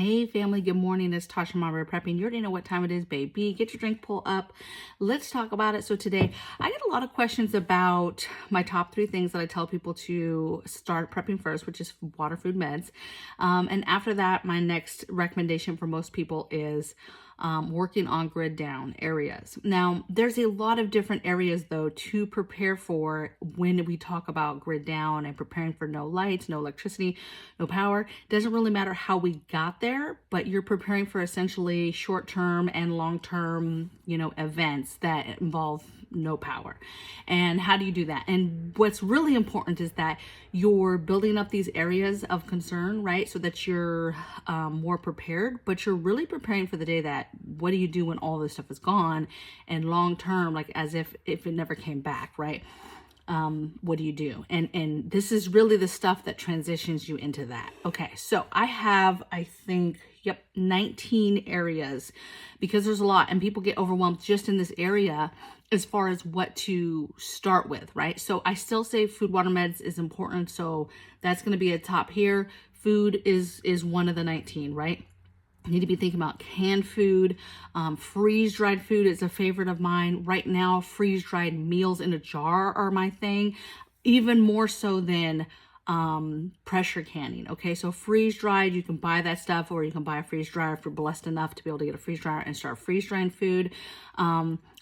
Hey family, good morning. It's Tasha MAMABEAR Prepping. You already know what time it is, baby. Get your drink pull up. Let's talk about it. So today, I get a lot of questions about my top 3 things that I tell people to start prepping first, which is water, food, meds. And after that, my next recommendation for most people is working on grid down areas. Now, there's a lot of different areas though to prepare for when we talk about grid down and preparing for no lights, no electricity, no power. It doesn't really matter how we got there, but you're preparing for essentially short-term and long-term, events that involve no power. And how do you do that? And what's really important is that you're building up these areas of concern, right? So that you're more prepared, but you're really preparing for the day that what do you do when all this stuff is gone and long term, like as if it never came back, right? What do you do? And this is really the stuff that transitions you into that. Okay, so I have, I think, 19 areas, because there's a lot and people get overwhelmed just in this area as far as what to start with, right? So I still say food, water, meds is important. So that's going to be a top here. Food is one of the 19, right? You need to be thinking about canned food. Freeze-dried food is a favorite of mine. Right now, freeze-dried meals in a jar are my thing, even more so than pressure canning. Okay, so freeze-dried, you can buy that stuff, or you can buy a freeze dryer if you're blessed enough to be able to get a freeze dryer and start freeze-drying food.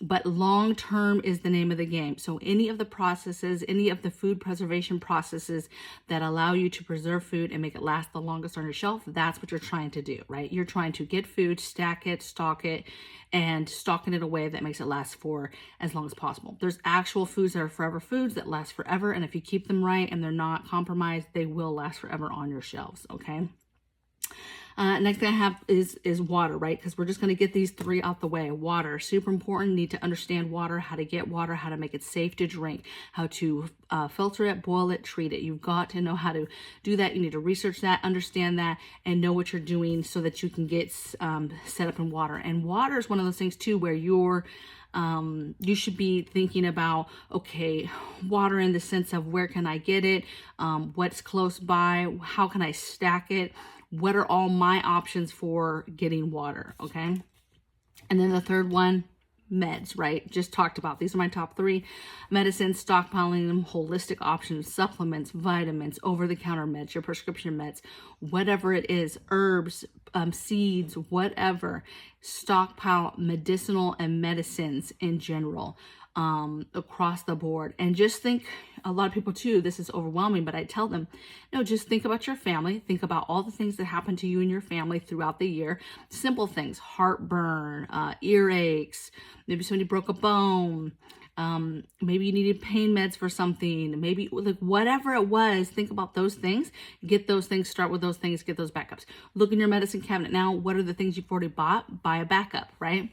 But long-term is the name of the game. So any of the processes, any of the food preservation processes that allow you to preserve food and make it last the longest on your shelf, that's what you're trying to do, right? You're trying to get food, stack it, stock it, and stock it in a way that makes it last for as long as possible. There's actual foods that are forever foods that last forever, and if you keep them right and they're not compromised, they will last forever on your shelves, okay? Next thing I have is water, right? Because we're just going to get these 3 out the way. Water, super important. Need to understand water, how to get water, how to make it safe to drink, how to filter it, boil it, treat it. You've got to know how to do that. You need to research that, understand that, and know what you're doing so that you can get set up in water. And water is one of those things too where you should be thinking about, okay, water in the sense of where can I get it? What's close by? How can I stack it? What are all my options for getting water, okay? And then the third one, meds, right? Just talked about. These are my top 3. Medicines, stockpiling them, holistic options, supplements, vitamins, over-the-counter meds, your prescription meds, whatever it is, herbs, seeds, whatever. Stockpile medicinal and medicines in general across the board. And just think, a lot of people too, this is overwhelming, but I tell them, no, just think about your family. Think about all the things that happen to you and your family throughout the year. Simple things, heartburn, earaches, maybe somebody broke a bone, maybe you needed pain meds for something, maybe like whatever it was, think about those things, get those things, start with those things, get those backups. Look in your medicine cabinet now, what are the things you've already bought? Buy a backup, right?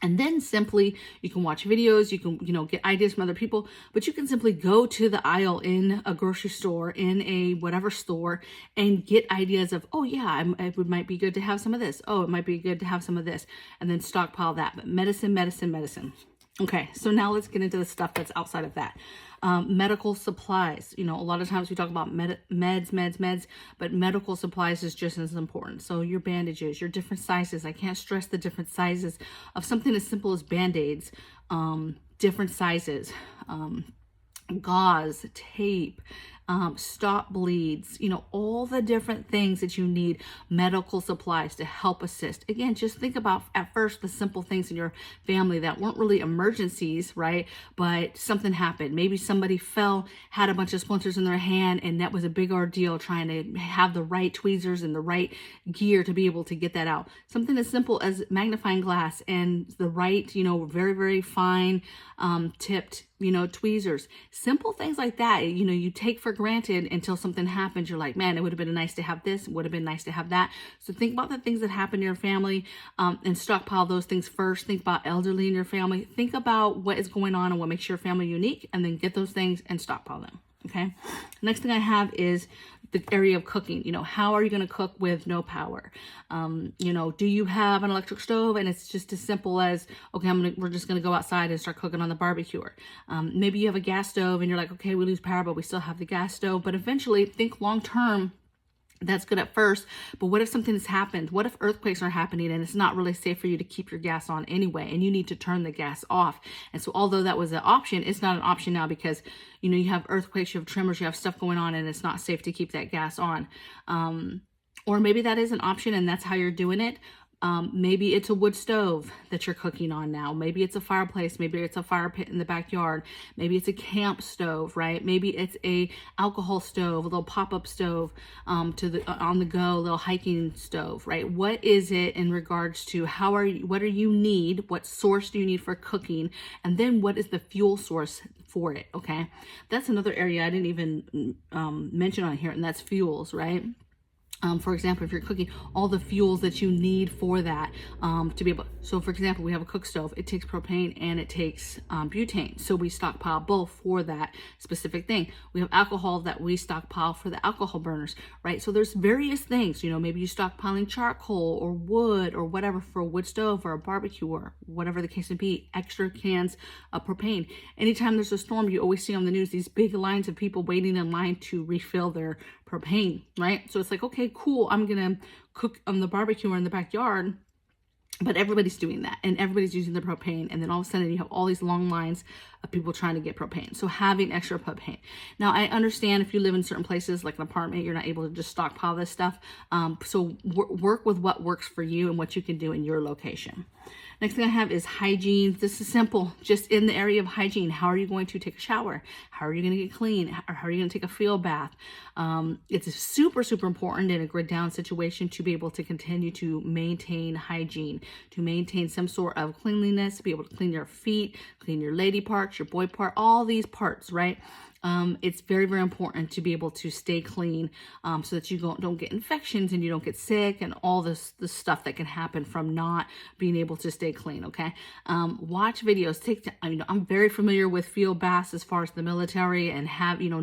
And then simply, you can watch videos, you can, get ideas from other people, but you can simply go to the aisle in a grocery store, in a whatever store, and get ideas of, oh yeah, it might be good to have some of this. Oh, it might be good to have some of this, and then stockpile that. But medicine, medicine, medicine. Okay, so now let's get into the stuff that's outside of that. Medical supplies. A lot of times we talk about meds, but medical supplies is just as important. So your bandages, your different sizes. I can't stress the different sizes of something as simple as Band-Aids, different sizes, gauze, tape, stop bleeds, all the different things that you need, medical supplies to help assist. Again, just think about at first the simple things in your family that weren't really emergencies, right? But something happened. Maybe somebody fell, had a bunch of splinters in their hand, and that was a big ordeal trying to have the right tweezers and the right gear to be able to get that out. Something as simple as magnifying glass and the right, very, very fine tipped, tweezers, simple things like that, you take for granted until something happens. You're like, man, it would have been nice to have this, would have been nice to have that. So think about the things that happen in your family and stockpile those things first. Think about elderly in your family. Think about what is going on and what makes your family unique, and then get those things and stockpile them. Okay. Next thing I have is the area of cooking. How are you going to cook with no power? Do you have an electric stove and it's just as simple as, okay, we're just going to go outside and start cooking on the barbecue. Maybe you have a gas stove and you're like, okay, we lose power, but we still have the gas stove. But eventually think long term That's good at first, but what if something has happened? What if earthquakes are happening and it's not really safe for you to keep your gas on anyway, and you need to turn the gas off? And so although that was an option, it's not an option now because, you know, you have earthquakes, you have tremors, you have stuff going on, and it's not safe to keep that gas on. Or maybe that is an option and that's how you're doing it. Maybe it's a wood stove that you're cooking on now. Maybe it's a fireplace. Maybe it's a fire pit in the backyard. Maybe it's a camp stove, right? Maybe it's a alcohol stove, a little pop-up stove, on the go, little hiking stove, right? What is it in regards to what do you need? What source do you need for cooking? And then what is the fuel source for it? Okay. That's another area I didn't even mention on here, and that's fuels, right? For example, if you're cooking, all the fuels that you need for that to be able. So for example, we have a cook stove. It takes propane and it takes butane. So we stockpile both for that specific thing. We have alcohol that we stockpile for the alcohol burners, right? So there's various things, you know, maybe you stockpiling charcoal or wood or whatever for a wood stove or a barbecue or whatever the case may be, extra cans of propane. Anytime there's a storm, you always see on the news these big lines of people waiting in line to refill their propane, right? So it's like, okay, cool, I'm gonna cook on the barbecue or in the backyard, but everybody's doing that and everybody's using the propane, and then all of a sudden you have all these long lines of people trying to get propane. So having extra propane. Now I understand if you live in certain places like an apartment, you're not able to just stockpile this stuff. So work with what works for you and what you can do in your location. Next thing I have is hygiene. This is simple, just in the area of hygiene. How are you going to take a shower? How are you going to get clean? How are you going to take a field bath? It's super, super important in a grid down situation to be able to continue to maintain hygiene, to maintain some sort of cleanliness, to be able to clean your feet, clean your lady parts, your boy part, all these parts, right? It's very, very important to be able to stay clean so that you don't get infections and you don't get sick and all this stuff that can happen from not being able to stay clean, okay? Watch videos. I'm very familiar with field baths as far as the military and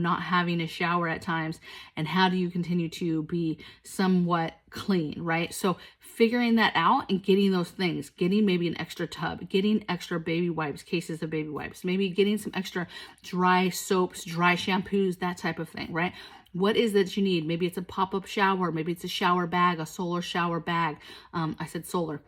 not having a shower at times, and how do you continue to be somewhat clean, right? So figuring that out and getting those things, getting maybe an extra tub, getting extra baby wipes, cases of baby wipes, maybe getting some extra dry soaps, dry shampoos, that type of thing, right? What is that you need? Maybe it's a pop-up shower, maybe it's a shower bag, a solar shower bag. I said solar.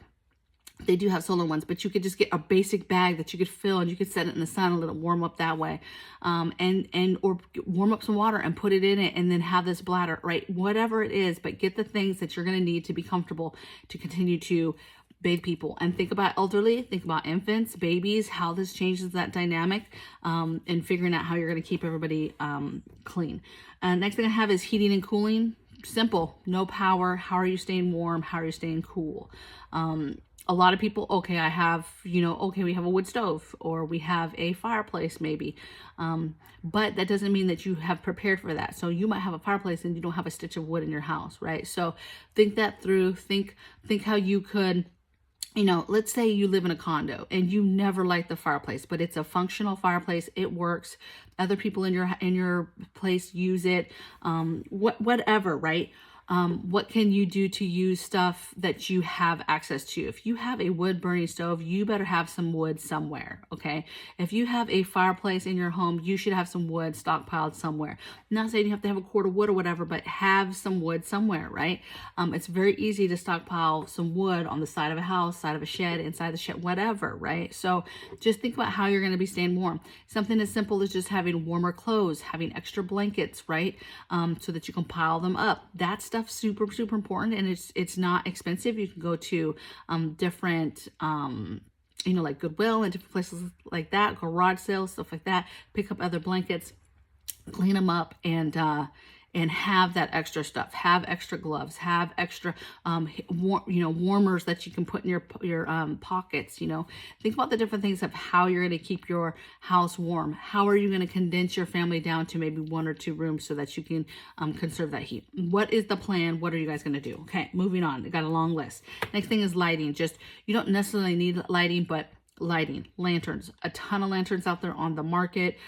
They do have solar ones, but you could just get a basic bag that you could fill and you could set it in the sun and let it warm up that way. Or warm up some water and put it in it and then have this bladder, right? Whatever it is, but get the things that you're going to need to be comfortable to continue to bathe people. And think about elderly, think about infants, babies, how this changes that dynamic, and figuring out how you're going to keep everybody clean. Next thing I have is heating and cooling. Simple, no power. How are you staying warm? How are you staying cool? A lot of people, okay, we have a wood stove or we have a fireplace maybe. But that doesn't mean that you have prepared for that. So you might have a fireplace and you don't have a stitch of wood in your house, right? So think that through. Think how you could, let's say you live in a condo and you never light the fireplace, but it's a functional fireplace. It works. Other people in your place use it. Whatever, right? What can you do to use stuff that you have access to? If you have a wood burning stove, you better have some wood somewhere, okay? If you have a fireplace in your home, you should have some wood stockpiled somewhere. I'm not saying you have to have a cord of wood or whatever, but have some wood somewhere, right? It's very easy to stockpile some wood on the side of a house, side of a shed, inside the shed, whatever, right? So just think about how you're going to be staying warm. Something as simple as just having warmer clothes, having extra blankets, right? So that you can pile them up. That stuff super, super important, and it's not expensive. You can go to different like Goodwill and different places like that, garage sales, stuff like that, pick up other blankets, clean them up, and have that extra stuff. Have extra gloves, have extra warmers that you can put in your pockets. Think about the different things of how you're going to keep your house warm. How are you going to condense your family down to maybe 1 or 2 rooms so that you can conserve that heat? What is the plan? What are you guys going to do? Okay, moving on. I got a long list. Next thing is lighting. You don't necessarily need lighting, but lighting, lanterns, a ton of lanterns out there on the market,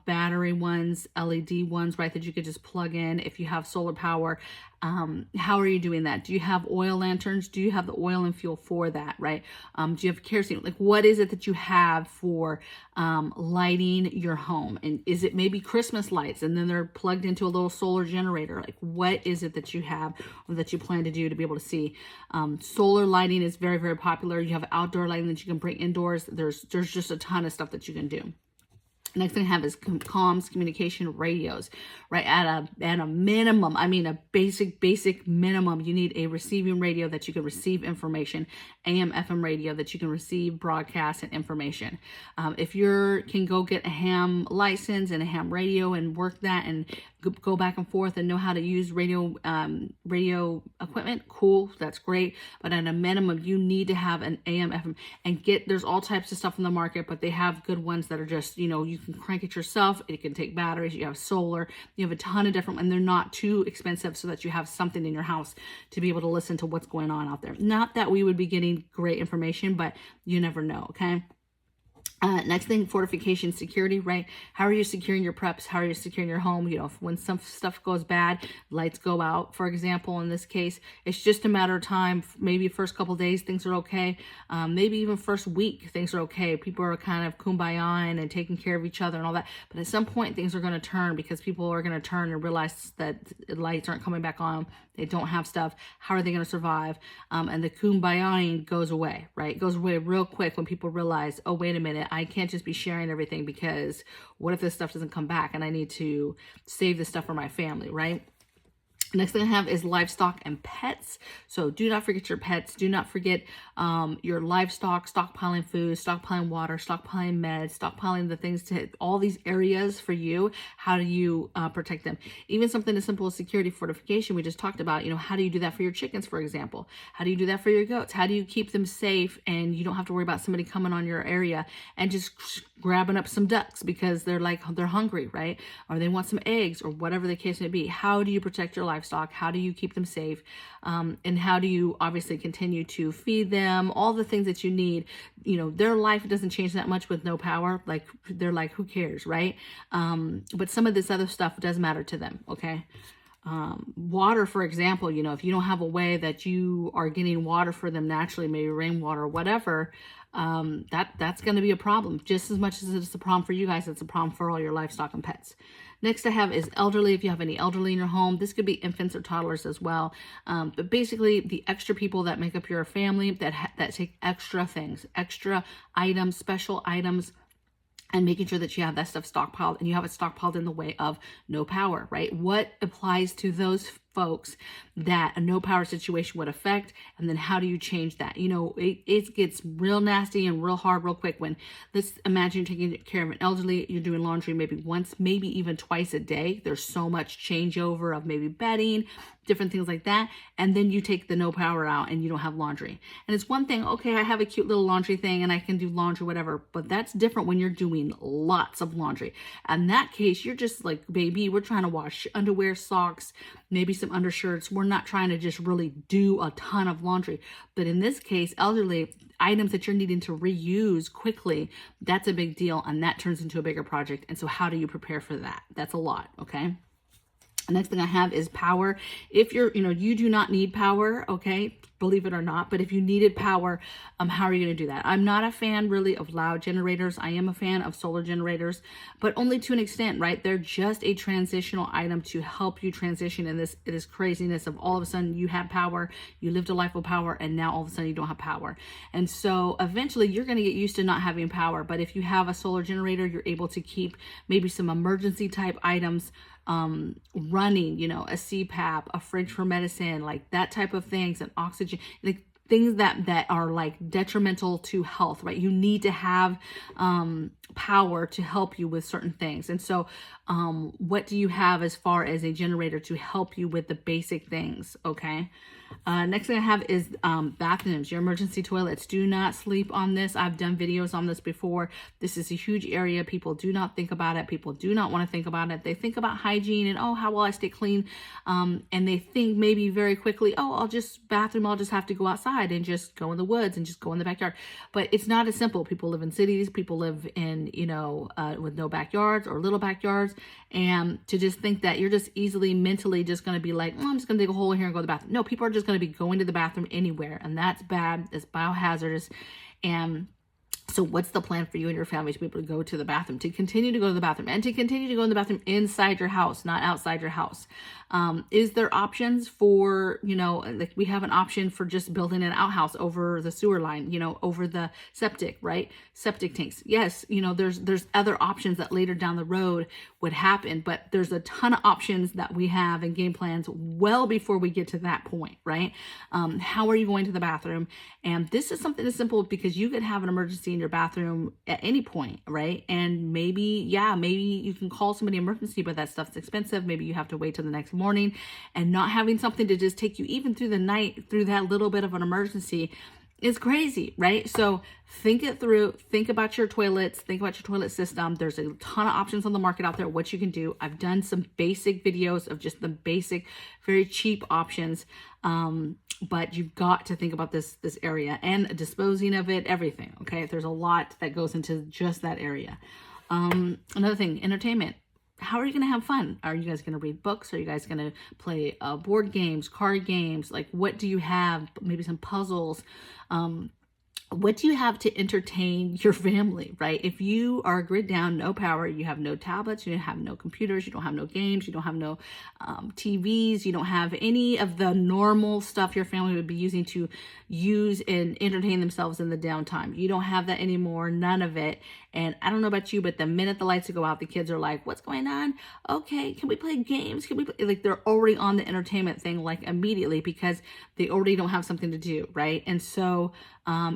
battery ones, LED ones, right, that you could just plug in if you have solar power. How are you doing that? Do you have oil lanterns? Do you have the oil and fuel for that, right? Do you have kerosene? Like, what is it that you have for lighting your home? And is it maybe Christmas lights and then they're plugged into a little solar generator? Like, what is it that you have or that you plan to do to be able to see? Solar lighting is very, very popular. You have outdoor lighting that you can bring indoors. There's just a ton of stuff that you can do. Next thing I have is comms, communication, radios, right? At a minimum, I mean, a basic minimum, you need a receiving radio that you can receive information, AM, FM radio that you can receive broadcast and information. If you can go get a ham license and a ham radio and work that and go back and forth and know how to use radio equipment, cool, that's great. But at a minimum, you need to have an AM, FM, and there's all types of stuff in the market, but they have good ones that are just, you know, you can crank it yourself. It can take batteries. You have solar. You have a ton of different, and they're not too expensive so that you have something in your house to be able to listen to what's going on out there. Not that we would be getting great information, but you never know, okay? Next thing, Fortification Security, right? How are you securing your preps? How are you securing your home? You know, when some stuff goes bad, lights go out, for example, in this case, it's just a matter of time. Maybe first couple days, things are okay. Maybe even first week, things are okay. People are kind of kumbayaing and taking care of each other and all that. But at some point, things are going to turn because people are going to turn and realize that lights aren't coming back on. They don't have stuff. How are they going to survive? And the kumbayaing goes away, right? It goes away real quick when people realize, oh, wait a minute, I can't just be sharing everything because what if this stuff doesn't come back and I need to save this stuff for my family, right? Next thing I have is livestock and pets. So do not forget your pets. Do not forget your livestock, stockpiling food, stockpiling water, stockpiling meds, stockpiling the things to all these areas for you. How do you protect them? Even something as simple as security fortification we just talked about. You know, how do you do that for your chickens, for example? How do you do that for your goats? How do you keep them safe and you don't have to worry about somebody coming on your area and just grabbing up some ducks because they're hungry, right? Or they want some eggs or whatever the case may be. How do you protect your livestock? How do you keep them safe? And how do you obviously continue to feed them? All the things that you need. You know, their life doesn't change that much with no power. Like, they're like, who cares, right? But some of this other stuff does matter to them, okay? Water, for example, you know, if you don't have a way that you are getting water for them naturally, maybe rainwater or whatever, that's going to be a problem. Just as much as it's a problem for you guys, it's a problem for all your livestock and pets. Next I have is elderly. If you have any elderly in your home, this could be infants or toddlers as well. But basically the extra people that make up your family that take extra things, extra items, special items, and making sure that you have that stuff stockpiled and you have it stockpiled in the way of no power, right? What applies to those folks that a no power situation would affect, and then how do you change that? You know, it gets real nasty and real hard real quick when, let's imagine you're taking care of an elderly, you're doing laundry maybe once, maybe even twice a day. There's so much changeover of maybe bedding, different things like that, and then you take the no power out and you don't have laundry. And it's one thing, okay, I have a cute little laundry thing and I can do laundry, whatever, but that's different when you're doing lots of laundry. In that case, you're just like, baby, we're trying to wash underwear, socks, maybe some undershirts. We're not trying to just really do a ton of laundry. But in this case, elderly items that you're needing to reuse quickly, that's a big deal. And that turns into a bigger project. And so how do you prepare for that? That's a lot. Okay. The next thing I have is power. If you're, you know, you do not need power, okay, believe it or not, but if you needed power, how are you going to do that? I'm not a fan really of loud generators. I am a fan of solar generators, but only to an extent, right? They're just a transitional item to help you transition in this craziness of all of a sudden you have power, you lived a life of power, and now all of a sudden you don't have power. And so eventually you're going to get used to not having power. But if you have a solar generator, you're able to keep maybe some emergency type items running, you know, a CPAP, a fridge for medicine, like that type of things, and oxygen, like things that are like detrimental to health, right? You need to have power to help you with certain things. And so what do you have as far as a generator to help you with the basic things? Okay. Next thing I have is bathrooms, your emergency toilets. Do not sleep on this. I've done videos on this before. This is a huge area. People do not think about it. People do not want to think about it. They think about hygiene and, oh, how will I stay clean? And they think maybe very quickly, oh, I'll just have to go outside and just go in the woods and just go in the backyard. But it's not as simple. People live in cities. People live in, you know, with no backyards or little backyards. And to just think that you're just easily mentally just going to be like, oh, I'm just going to dig a hole here and go to the bathroom. No, people are just going to be going to the bathroom anywhere, and that's bad. It's biohazardous. And So what's the plan for you and your family to be able to go to the bathroom, to continue to go to the bathroom, and to continue to go in the bathroom inside your house, not outside your house? Is there options for, like we have an option for just building an outhouse over the sewer line, over the septic, right? Septic tanks. Yes, there's other options that later down the road would happen, but there's a ton of options that we have and game plans well before we get to that point, right? How are you going to the bathroom? And this is something as simple because you could have an emergency in your bathroom at any point, right? And maybe you can call somebody emergency, but that stuff's expensive. Maybe you have to wait till the next morning, and not having something to just take you even through the night through that little bit of an emergency is crazy, right? So think it through, think about your toilets, think about your toilet system. There's a ton of options on the market out there, what you can do. I've done some basic videos of just the basic, very cheap options. But you've got to think about this area and disposing of it, everything. Okay. There's a lot that goes into just that area. Another thing, entertainment. How are you going to have fun? Are you guys going to read books? Are you guys going to play board games, card games? Like, what do you have? Maybe some puzzles. What do you have to entertain your family, right? If you are grid down, no power, you have no tablets, you have no computers, you don't have no games, you don't have no TVs, you don't have any of the normal stuff your family would be using to use and entertain themselves in the downtime. You don't have that anymore, none of it. And I don't know about you, but the minute the lights go out, the kids are like, what's going on? Okay, can we play games? Can we play? Like, they're already on the entertainment thing like immediately because they already don't have something to do, right? And so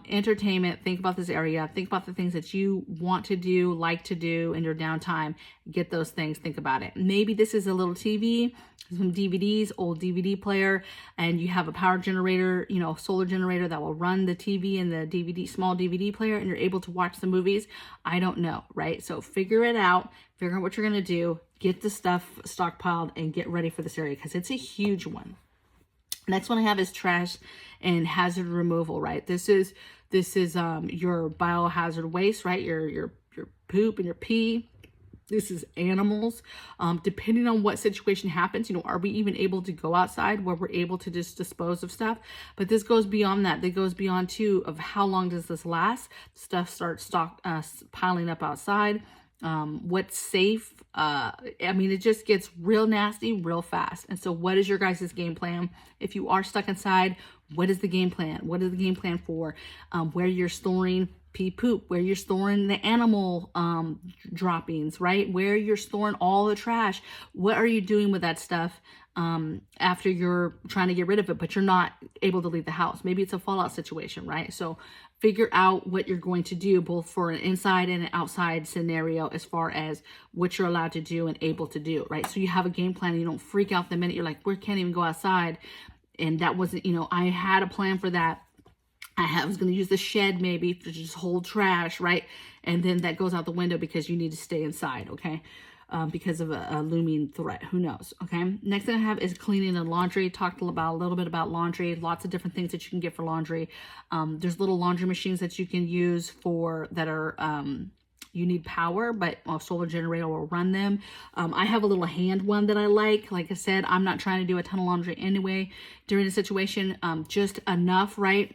entertainment, think about this area, think about the things that you want to do, like to do in your downtime, get those things, think about it. Maybe this is a little TV, some DVDs, old DVD player, and you have a power generator, solar generator that will run the TV and the DVD, small DVD player, and you're able to watch the movies. I don't know, right? So figure it out, figure out what you're going to do, get the stuff stockpiled, and get ready for this area because it's a huge one. Next one I have is trash and hazard removal, right? This is your biohazard waste, right? Your poop and your pee. This is animals. Depending on what situation happens, are we even able to go outside where we're able to just dispose of stuff? But this goes beyond that. That goes beyond too of how long does this last? Stuff starts piling up outside. What's safe? It just gets real nasty real fast. And so what is your guys' game plan? If you are stuck inside, what is the game plan? What is the game plan for where you're storing pee poop, where you're storing the animal droppings, right? Where you're storing all the trash. What are you doing with that stuff after you're trying to get rid of it, but you're not able to leave the house? Maybe it's a fallout situation, right? So figure out what you're going to do both for an inside and an outside scenario as far as what you're allowed to do and able to do, right? So you have a game plan. You don't freak out the minute you're like, we can't even go outside. And that wasn't, I had a plan for that. I was going to use the shed maybe to just hold trash, right? And then that goes out the window because you need to stay inside, okay? Because of a looming threat. Who knows, okay? Next thing I have is cleaning and laundry. Talked a little bit about laundry. Lots of different things that you can get for laundry. There's little laundry machines that you can use that are... you need power, but a solar generator will run them. I have a little hand one that I like. Like I said, I'm not trying to do a ton of laundry anyway during the situation. Just enough, right?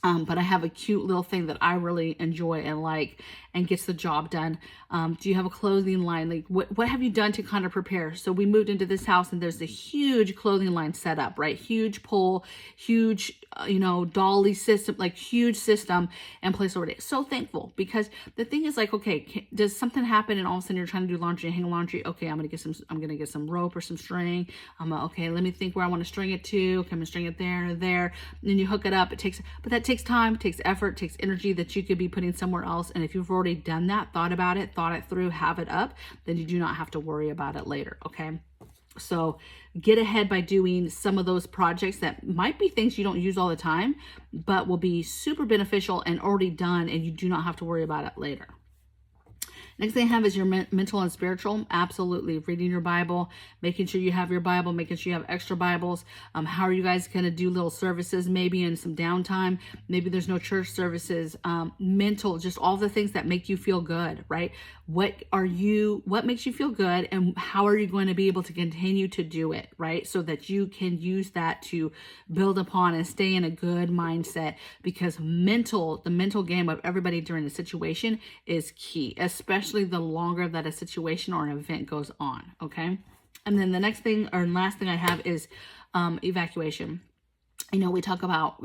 But I have a cute little thing that I really enjoy and like and gets the job done. Do you have a clothing line? Like what have you done to kind of prepare? So we moved into this house and there's a huge clothing line set up, right? Huge pole, huge, dolly system, like huge system and place already. So thankful because the thing is like, okay, does something happen and all of a sudden you're trying to do laundry, hang laundry? Okay, I'm going to get some rope or some string. Okay, let me think where I want to string it to. Okay, I'm going to string it there and there. And then you hook it up. But that takes time, takes effort, takes energy that you could be putting somewhere else. And if you've already done that, thought about it, thought it through, have it up, then you do not have to worry about it later. Okay. So get ahead by doing some of those projects that might be things you don't use all the time, but will be super beneficial and already done. And you do not have to worry about it later. Next thing I have is your mental and spiritual. Absolutely. Reading your Bible, making sure you have your Bible, making sure you have extra Bibles. How are you guys going to do little services maybe in some downtime? Maybe there's no church services. Mental, just all the things that make you feel good, right? what makes you feel good, and how are you going to be able to continue to do it, right? So that you can use that to build upon and stay in a good mindset, because the mental game of everybody during the situation is key, especially the longer that a situation or an event goes on, okay? And then the next thing or last thing I have is evacuation. We talk about,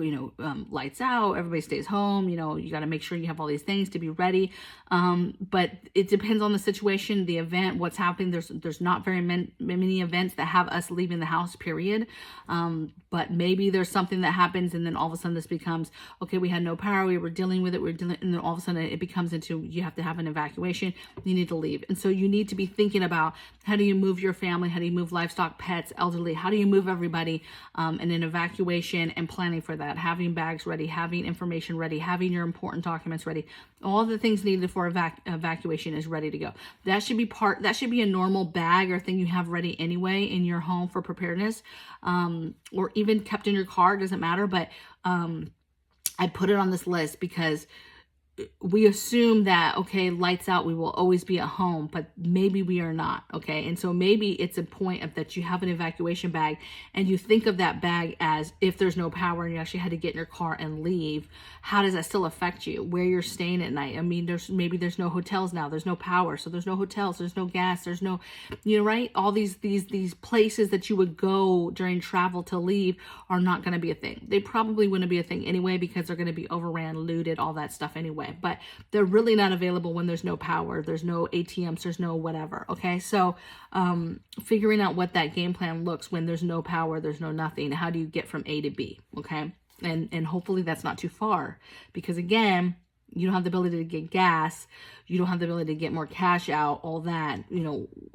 lights out, everybody stays home, you got to make sure you have all these things to be ready. But it depends on the situation, the event, what's happening. There's not very many events that have us leaving the house, period. But maybe there's something that happens, and then all of a sudden this becomes, okay, we had no power, we were dealing with it, and then all of a sudden it becomes into, you have to have an evacuation, you need to leave. And so you need to be thinking about, how do you move your family? How do you move livestock, pets, elderly? How do you move everybody in an evacuation, and planning for that, having bags ready, having information ready, having your important documents ready, all the things needed for evacuation is ready to go. That should be a normal bag or thing you have ready anyway in your home for preparedness, or even kept in your car, doesn't matter. But I put it on this list because we assume that, okay, lights out, we will always be at home, but maybe we are not, okay? And so maybe it's a point of that you have an evacuation bag, and you think of that bag as if there's no power and you actually had to get in your car and leave. How does that still affect you? Where you're staying at night? I mean, maybe there's no hotels now, there's no power, so there's no hotels, there's no gas, there's no, right? All these places that you would go during travel to leave are not going to be a thing. They probably wouldn't be a thing anyway, because they're going to be overran, looted, all that stuff anyway. But they're really not available when there's no power, there's no ATMs, there's no whatever, okay? So figuring out what that game plan looks when there's no power, there's no nothing. How do you get from A to B, okay? And hopefully that's not too far, because again, you don't have the ability to get gas, you don't have the ability to get more cash out, all that,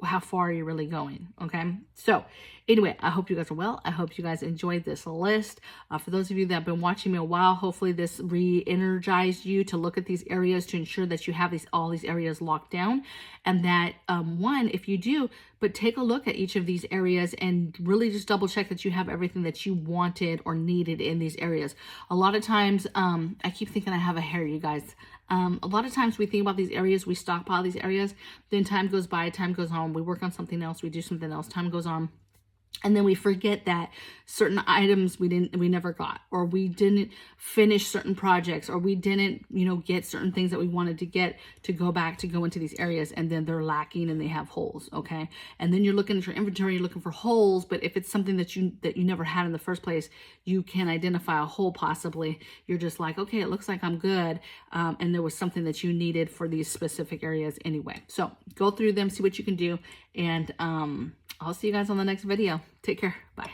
how far are you really going, okay? So anyway, I hope you guys are well. I hope you guys enjoyed this list. For those of you that have been watching me a while, hopefully this re-energized you to look at these areas to ensure that you have all these areas locked down, and that if you do, but take a look at each of these areas and really just double check that you have everything that you wanted or needed in these areas. A lot of times, I keep thinking I have a hair, you guys. A lot of times we think about these areas, we stockpile these areas, then time goes by, time goes on, we work on something else, we do something else, time goes on. And then we forget that certain items we never got, or we didn't finish certain projects, or we didn't, get certain things that we wanted to get to go into these areas, and then they're lacking and they have holes, okay? And then you're looking at your inventory, you're looking for holes, but if it's something that you never had in the first place, you can identify a hole possibly. You're just like, okay, it looks like I'm good, and there was something that you needed for these specific areas anyway. So go through them, see what you can do, and I'll see you guys on the next video. Take care. Bye.